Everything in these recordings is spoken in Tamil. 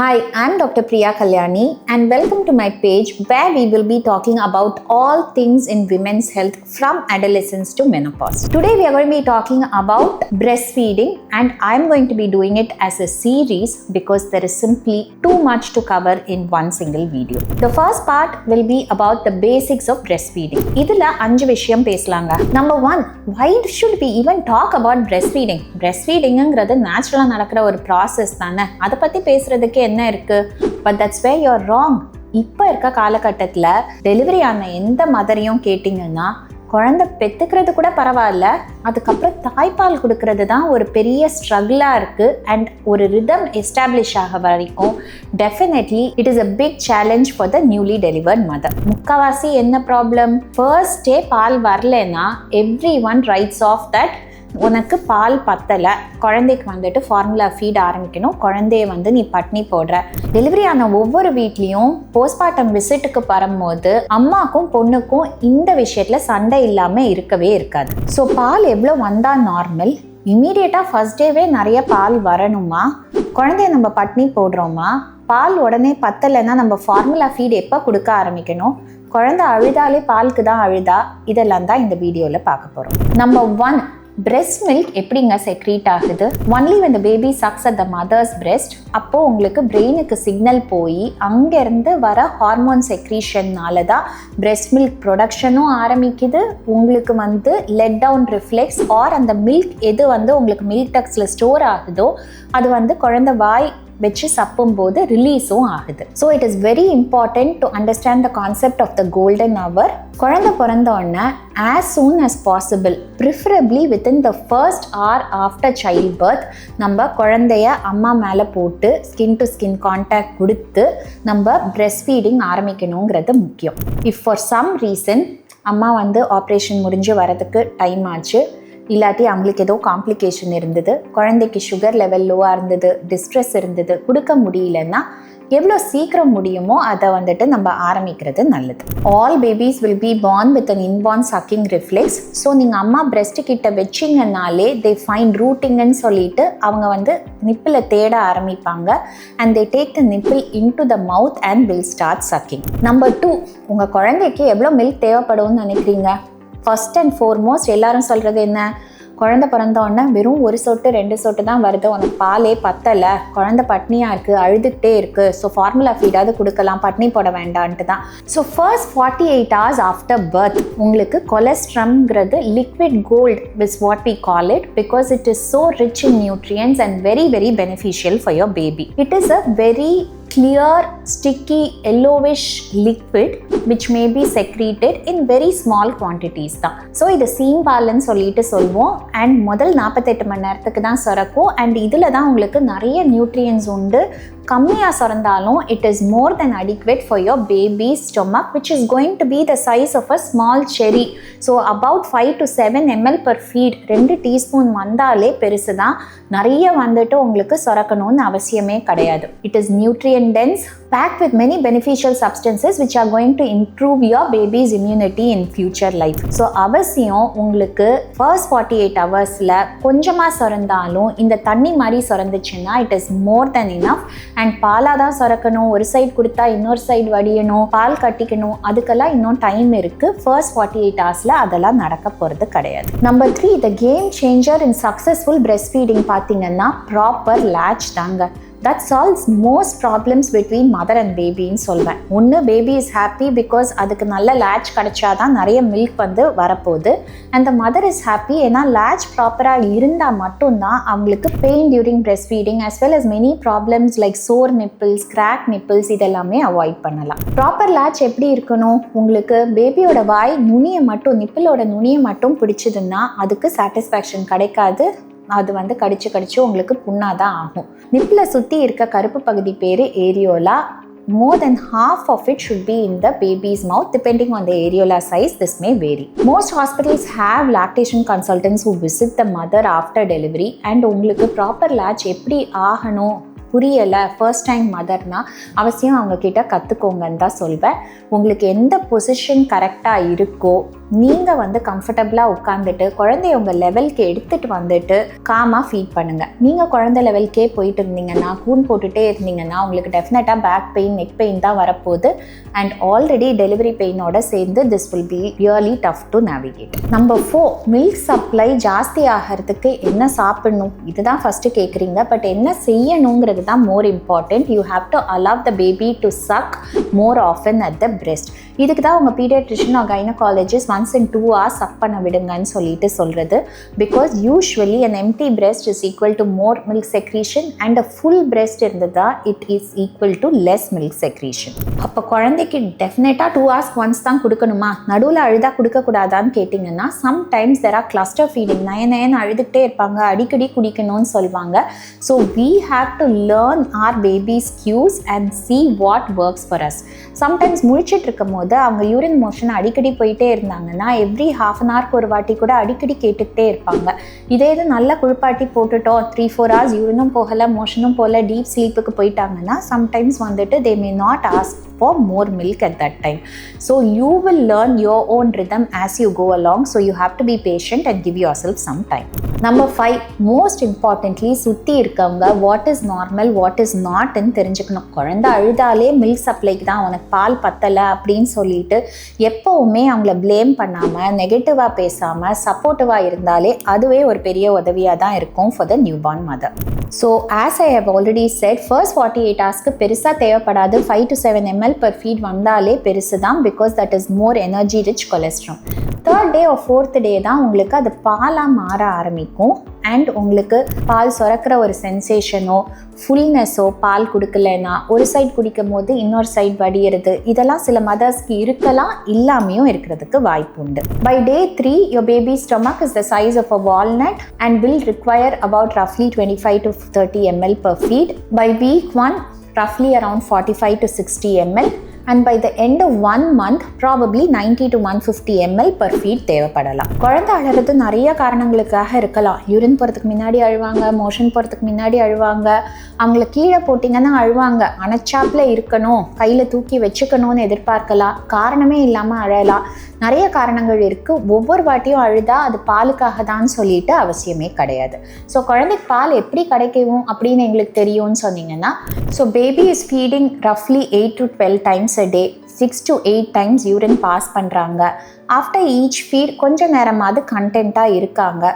Hi, I'm Dr. Priya Kalyani and welcome to my page where we will be talking about all things in women's health from adolescence to menopause. Today we are going to be talking about breastfeeding and I'm going to be doing it as a series because there is simply too much to cover in one single video. The first part will be about the basics of breastfeeding. Idhula 5 விஷயம் பேசலாங்க. Number 1, why should we even talk about breastfeeding? Breastfeedingங்கிறது நேச்சுரலா நடக்கிற ஒரு process தானே. அதை பத்தி பேசுறதுக்கு என்ன இருக்கு? But that's where you're wrong. இப்போ இருக்க காலகட்டத்தில் டெலிவரி ஆன எந்த மதரையும் கேட்டிங்கன்னா குழந்தை பெற்றுக்கிறது கூட பரவாயில்ல, அதுக்கப்புறம் தாய்ப்பால் கொடுக்கறது தான் ஒரு பெரிய ஸ்ட்ரகிளாக இருக்குது. அண்ட் ஒரு ரிதம் எஸ்டாப்ளிஷ் ஆக வரைக்கும் definitely it is a big challenge for the newly delivered mother. முக்கால்வாசி என்ன ப்ராப்ளம், ஃபர்ஸ்ட் டே பால் வரலன்னா everyone writes off that உனக்கு பால் பத்தலை, குழந்தைக்கு வந்துட்டு ஃபார்முலா ஃபீட் ஆரம்பிக்கணும், குழந்தைய நீ பட்னி போடுற. டெலிவரி ஆன ஒவ்வொரு வீட்லேயும் போஸ்ட்மார்ட்டம் விசிட்டுக்கு வரும்போது அம்மாக்கும் பொண்ணுக்கும் இந்த விஷயத்தில் சண்டை இல்லாமல் இருக்கவே இருக்காது. ஸோ பால் எவ்வளோ வந்தால் நார்மல்? இமீடியட்டாக ஃபர்ஸ்ட் டேவே நிறைய பால் வரணுமா? குழந்தைய நம்ம பட்னி போடுறோமா? பால் உடனே பத்தலைன்னா நம்ம ஃபார்முலா ஃபீட் எப்போ கொடுக்க ஆரம்பிக்கணும்? குழந்தை அழுதாலே பாலுக்கு தான் அழுதா? இதெல்லாம் தான் இந்த வீடியோவில் பார்க்க போகிறோம். நம்பர் 1, breast milk எப்படிங்க செக்ரீட் ஆகுது? Only when the baby sucks at the mother's breast, அப்போ உங்களுக்கு பிரெயினுக்கு சிக்னல் போய் அங்கேருந்து வர ஹார்மோன் செக்ரீஷன்னால தான் breast milk ப்ரொடக்ஷனும் ஆரம்பிக்குது. உங்களுக்கு லெட் டவுன் ரிஃப்ளெக்ஸ் ஆர் அந்த மில்க் எது உங்களுக்கு மில்க் டக்ஸில் ஸ்டோர் ஆகுதோ அது குழந்தை வாய் வச்சு சப்பும் போது ரிலீஸும் ஆகுது. So it is very important to understand the concept of the golden hour. குழந்தை பிறந்த உடனே as soon as possible, preferably within the first hour after child birth நம்ம குழந்தைய அம்மா மேலே போட்டு ஸ்கின் டு ஸ்கின் கான்டாக்ட் கொடுத்து நம்ம பிரெஸ்ட் ஃபீடிங் ஆரம்பிக்கணுங்கிறது முக்கியம். இஃப் ஃபார் சம் ரீசன் அம்மா ஆப்ரேஷன் முடிஞ்சு வரதுக்கு டைம் ஆச்சு, இல்லாட்டி அவங்களுக்கு ஏதோ காம்ப்ளிகேஷன் இருந்தது, குழந்தைக்கு சுகர் லெவல் லோவாக இருந்தது, டிஸ்ட்ரெஸ் இருந்தது, கொடுக்க முடியலன்னா எவ்வளோ சீக்கிரம் முடியுமோ அதை நம்ம ஆரம்பிக்கிறது நல்லது. All babies will be born with an inborn sucking reflex. So நீங்கள் அம்மா பிரெஸ்ட் கிட்ட வச்சிங்கன்னாலே தே ஃபைண்ட் ரூட்டிங்னு சொல்லிட்டு அவங்க நிப்பில் தேட ஆரம்பிப்பாங்க. And they take the nibble in to the mouth and will start sucking. Number 2, உங்கள் குழந்தைக்கு எவ்வளோ மில்க் தேவைப்படும்னு நினைக்கிறீங்க? ஃபர்ஸ்ட் அண்ட் ஃபோர்மோஸ்ட் எல்லாரும் சொல்கிறது என்ன? குழந்தை பிறந்தோடனே வெறும் 1 சொட்டு 2 சொட்டு தான் வருது, உனக்கு பாலே பத்தலை, குழந்தை பட்னியாக இருக்குது, அழுதுகிட்டே இருக்குது, ஸோ ஃபார்முலா ஃபீடாவது கொடுக்கலாம், பட்னி போட வேண்டான்ட்டு தான். So first 48 hours after birth உங்களுக்கு கொலஸ்ட்ரம்ங்கிறது liquid gold is what we call it, because it is so rich in nutrients and very very beneficial for your baby. It is a very clear, sticky, yellowish liquid which may be secreted in very small quantities தான். ஸோ இது சீம் பால்னு சொல்லிட்டு சொல்வோம். அண்ட் முதல் 48 மணி நேரத்துக்கு தான் சுரக்கும். அண்ட் இதில் தான் உங்களுக்கு நிறைய நியூட்ரியன்ஸ் உண்டு. கம்மியாக சுரந்தாலும் it is more than adequate for your baby's stomach, which is going to be the size of a small cherry. So about 5 to 7 ml per feed, 2 teaspoon வந்தாலே பெருசு தான். நிறைய உங்களுக்கு சுரக்கணும்னு அவசியமே கிடையாது. It is nutrient dense, packed with many beneficial substances which are going to improve your baby's immunity in future life. So அவசியம் உங்களுக்கு first 48 ஹவர்ஸில் கொஞ்சமாக சுரந்தாலும் இந்த தண்ணி மாதிரி சுரந்துச்சுன்னா it is more than enough. And பாலாக தான் சுரக்கணும், ஒரு சைடு கொடுத்தா இன்னொரு சைடு வடியணும், பால் கட்டிக்கணும், அதுக்கெல்லாம் இன்னும் டைம் இருக்குது. ஃபர்ஸ்ட் 48 ஹவர்ஸில் அதெல்லாம் நடக்க போகிறது கிடையாது. Number 3, the game changer in successful breast feeding பார்த்தீங்கன்னா ப்ராப்பர் லேட்ச் தாங்க. that solves most problems between mother and babyன்னு சொல்வேன். ஒன்று பேபி இஸ் ஹாப்பி பிகாஸ் அதுக்கு நல்ல லேட்ச் கிடைச்சாதான் நிறைய மில்க் வரப்போகுது. And the mother is happy ஏன்னா லேட்ச் ப்ராப்பராக இருந்தால் மட்டும்தான் அவங்களுக்கு pain during breast feeding as well as many problems like sore nipples, crack nipples இதெல்லாமே அவாய்ட் பண்ணலாம். ப்ராப்பர் லேட்ச் எப்படி இருக்கணும்? உங்களுக்கு பேபியோட வாய் நுனியை மட்டும், நிப்பிளோட நுனியை மட்டும் பிடிச்சதுன்னா அதுக்கு சாட்டிஸ்ஃபேக்ஷன் கிடைக்காது. அது கடிச்சு உங்களுக்கு புண்ணாதான் ஆகும். நிப்பில் சுற்றி இருக்க கருப்பு பகுதி பேர் areola. More than half of it should be in the baby's mouth. Depending on the areola size, this may vary. Most hospitals have lactation consultants who visit the mother after delivery. And உங்களுக்கு ப்ராப்பர் லேட்ச் எப்படி ஆகணும் புரியலை, ஃபர்ஸ்ட் டைம் மதர்னா அவசியம் அவங்க கிட்ட கற்றுக்கோங்கன்னு தான் சொல்வேன். உங்களுக்கு எந்த பொசிஷன் கரெக்டாக இருக்கோ நீங்கள் வந்து கம்ஃபர்டபுளாக உட்காந்துட்டு குழந்தைய உங்கள் லெவலுக்கு எடுத்துகிட்டு வந்துட்டு காமாக ஃபீட் பண்ணுங்கள். நீங்கள் குழந்தை லெவலுக்கே போயிட்டு இருந்தீங்கன்னா, கூன் போட்டுகிட்டே இருந்தீங்கன்னா உங்களுக்கு டெஃபினட்டாக பேக் பெயின், நெக் பெயின் தான் வரப்போகுது. அண்ட் ஆல்ரெடி டெலிவரி பெயினோட சேர்ந்து this will be really tough to navigate. Number 4, milk supply ஜாஸ்தி ஆகிறதுக்கு என்ன சாப்பிடணும், இதுதான் ஃபஸ்ட்டு கேட்குறீங்க. பட் என்ன செய்யணுங்கிறது தான் more important. You have to allow the baby to suck more often at the breast. இதுக்கு தான் உங்கள் paediatrician or gynaecologist once in 2 hours suck பண்ண விடுங்கன்னு சொல்லிட்டு சொல்கிறது. Because usually an empty breast is equal to more milk secretion and a full breast இருந்ததா it is equal to less milk secretion. அப்போ குழந்தைக்கு டெஃபினட்டாக 2 hours once தான் கொடுக்கணுமா, நடுவில் அழுதா கொடுக்கக்கூடாதான்னு கேட்டிங்கன்னா, sometimes there are cluster feeding, நயன்னு அழுதுகிட்டே இருப்பாங்க, அடிக்கடி குடிக்கணும்னு சொல்லுவாங்க. So we have to learn our baby's cues and see what works for us. Sometimes முழிச்சிட்டு இருக்கும் போது அவங்க யூரின் மோஷன் அடிக்கடி போயிட்டே இருந்தாங்கன்னா எவ்ரி half an hour ஒரு வாட்டி கூட அடிக்கடி கேட்டுக்கிட்டே இருப்பாங்க. இதே இது நல்லா குளிப்பாட்டி போட்டுட்டோம், 3-4 hours யூரினும் போகலை, மோஷனும் போகல, டீப் ஸ்லீப்புக்கு போயிட்டாங்கன்னா சம்டைம்ஸ் வந்துட்டு they may not ask for more milk at that time. So you will learn your own rhythm as you go along. So you have to be patient and give yourself some time. Number 5, most importantly, சுற்றி இருக்கவங்க what is normal, what is not ன்னு தெரிஞ்சுக்கணும். குழந்தை அழுதாலே மில்க் சப்ளைக்கு தான், உனக்கு பால் பத்தலை அப்படின்னு சொல்லிட்டு எப்போவுமே அவங்கள ப்ளேம் பண்ணாமல், நெகட்டிவாக பேசாமல், சப்போர்ட்டிவாக இருந்தாலே அதுவே ஒரு பெரிய உதவியாக தான் இருக்கும் for the newborn mother. So as I have already said, first 48 hoursக்கு பெருசாக தேவைப்படாது. 5 to 7 ml per feed வந்தாலே பெருசு தான், because that is more energy rich cholesterol. 3rd day or 4th day தான் உங்களுக்கு அது பாலாக மாற ஆரம்பிக்கும். அண்ட் உங்களுக்கு பால் சுரக்கிற ஒரு சென்சேஷனோ ஃபுல்னஸோ பால் கொடுக்கலன்னா ஒரு சைட் குடிக்கும் போது இன்னொரு சைட் வடிகிறது, இதெல்லாம் சில மதர்ஸ்க்கு இருக்கலாம், இல்லாமையும் இருக்கிறதுக்கு வாய்ப்பு உண்டு. By day 3, your baby's stomach is the size of a walnut and will require about roughly 25 to 30 ml per feed. By week 1, roughly around 45 to 60 ml. And by the end of 1 month, probably 90 to 150 ml per feed தேவைப்படலாம். குழந்தை அழறது நிறைய காரணங்களுக்காக இருக்கலாம். யூரின் போகிறதுக்கு முன்னாடி அழுவாங்க, மோஷன் போகிறதுக்கு முன்னாடி அழுவாங்க, அவங்கள கீழே போட்டிங்கன்னா அழுவாங்க, அணைச்சாப்பில் இருக்கணும், கையில் தூக்கி வச்சுக்கணும்னு எதிர்பார்க்கலாம், காரணமே இல்லாமல் அழலாம், நிறைய காரணங்கள் இருக்குது. ஒவ்வொரு வாட்டியும் அழுதா அது பாலுக்காக தான் சொல்லிட்டு அவசியமே கிடையாது. ஸோ குழந்தைக்கு பால் எப்படி கிடைக்கும் அப்படின்னு எங்களுக்கு தெரியும்னு சொன்னீங்கன்னா, ஸோ பேபி இஸ் ஃபீடிங் ரஃப்லி 8 to 12 times a day, 6 to 8 times urine pass பண்ணுறாங்க. ஆஃப்டர் ஈச் ஃபீட் கொஞ்சம் நேரமாவது கண்டென்ட்டாக இருக்காங்க.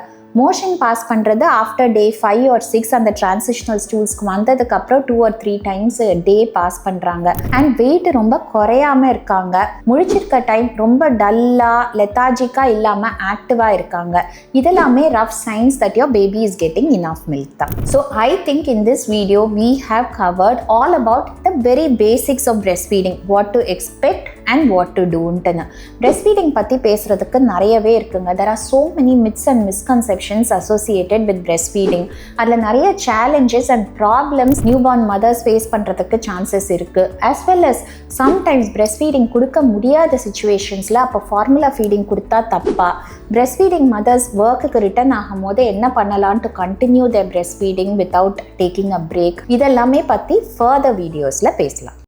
மோஷன் பாஸ் பண்ணுறது ஆஃப்டர் டே 5 or 6 அந்த டிரான்சிஷனல் ஸ்டூல்ஸ்க்கு வந்ததுக்கப்புறம் 2 or 3 times டே பாஸ் பண்ணுறாங்க. அண்ட் வெயிட் ரொம்ப குறையாமல் இருக்காங்க. முழிச்சிருக்க டைம் ரொம்ப டல்லாக லெத்தாஜிக்காக இல்லாமல் ஆக்டிவாக இருக்காங்க. இதெல்லாமே rough signs that your baby is getting enough milk தான். So I think in this video we have covered all about the very basics of breastfeeding, what to expect and what to do. breastfeeding பற்றி பேசுகிறதுக்கு நிறையவே இருக்குங்க. there are so many myths and misconceptions associated with breastfeeding. அதில் நிறைய challenges and problems newborn mothers face பண்ணுறதுக்கு chances இருக்குது. as well as sometimes breastfeeding கொடுக்க முடியாத situationsல அப்போ formula feeding கொடுத்தா தப்பா, breastfeeding mothers workக்கு ரிட்டர்ன் ஆகும் போது என்ன பண்ணலாம் to continue their breastfeeding without taking a break, இதெல்லாமே பற்றி further videosல பேசலாம்.